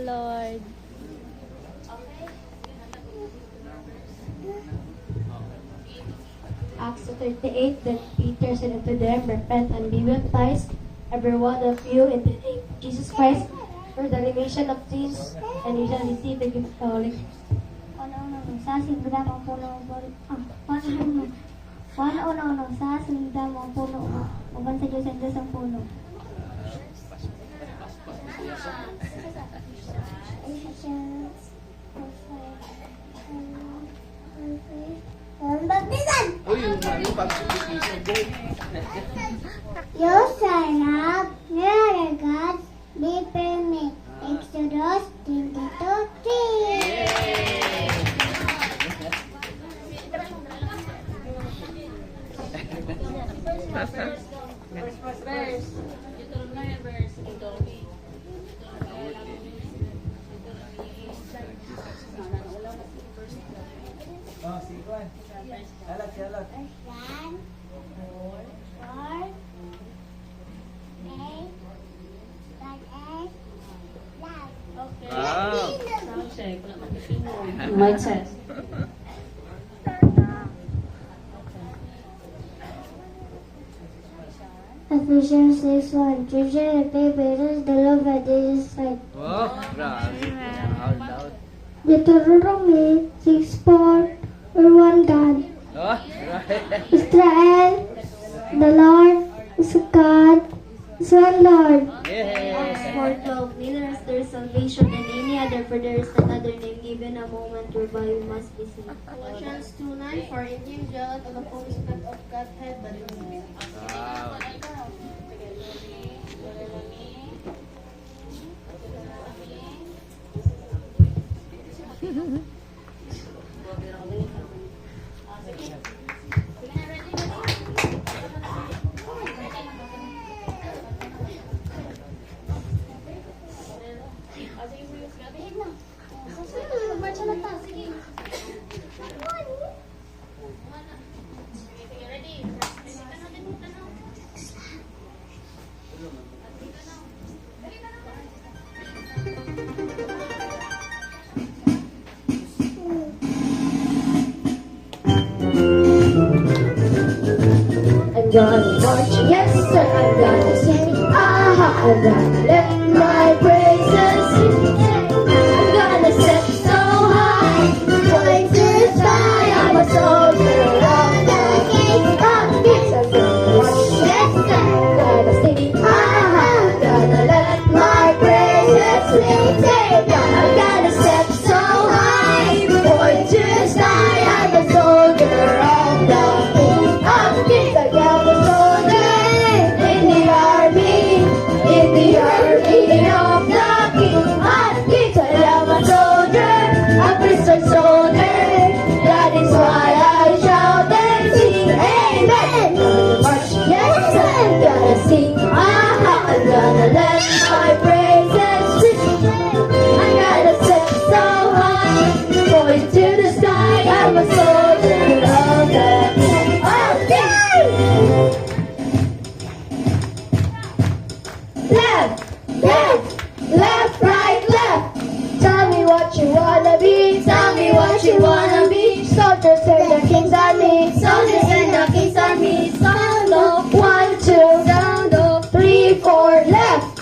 Lord. Acts 38, then Peter said unto them, Repent and be baptized, every one of you, in the name of Jesus Christ, for the remission of sins, and you shall receive the gift of the Holy Ghost. Sa sinda mong puno sa sinda mong puno uban sa Diyos ang Diyos ang puno. Yung sarap nilalagat di permit. Exodus 22:3. Verse. Deuteronomy verse. Oh, sikwan. Alat. One, four, eight, love. Sound check. Wala makikingog. Mic check. Ephesians 6:1. Treasure and pay praises the Lord by Jesus side. Oh, grabe. Out loud. Deuteronomy 6:4. We're one God. Oh, right. Israel, the Lord is God, is one Lord. Yes. For 12, neither is there salvation in any other, for there is another name given a moment whereby you must be saved. Colossians 2:9, for in him dwelleth the full Spirit of Godhead, but in him. Wow. I'm gonna march, yes sir, I'm gonna sing, aha, I'm gonna let my praises ring. I'm gonna set so high, going to the sky, I'm a soldier of the king of kings. I'm gonna march, yes sir, I'm gonna sing, aha, I'm gonna let my praises ring. I'm gonna set so high, going to the sky, I'm a soldier of the king of kings. I am a soldier in the army of the king of kings. I am a soldier, a Christian soldier. That is why I shout and sing, amen. March, yes, I'm gonna sing, aha, I'm gonna let my praises ring. I'm gonna set so high, going to the sky. I'm a soldier of the king of kings. Left, right, left. Tell me what you wanna be. Tell me what you wanna be. Soldiers in the king's army. Soldiers in the king's army. Sound off. 1, 2, sound off. 3, 4, left,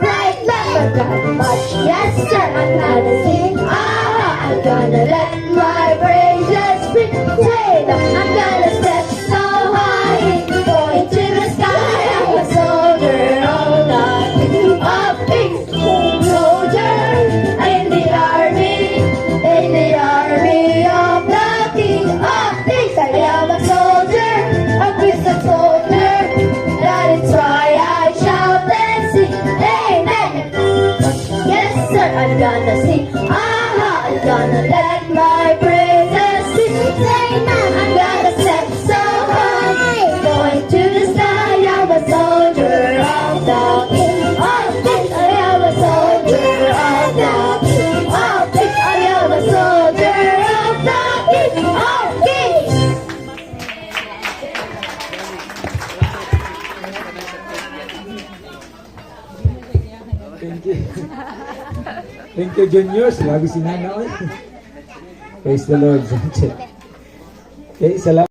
right, left. I'm gonna march, yes sir. I'm gonna sing, ah, I'm gonna let my praises ring. I'm gonna step so high, going to the sky. I'm a soldier of the king of kings. Soldier in the army of the king of kings. I am a soldier, a Christian soldier. That is why I shout and sing, amen. Yes sir, I'm gonna sing, aha, I'm gonna let my praises sing, amen. I'm gonna step so high, going to the sky. I'm a soldier of the king of kings. I am a soldier of the king of kings. I am a soldier of the king of kings. Thank you. Thank you, Juniors. Labi si Nana, oy. Praise the Lord. Okay, salamat.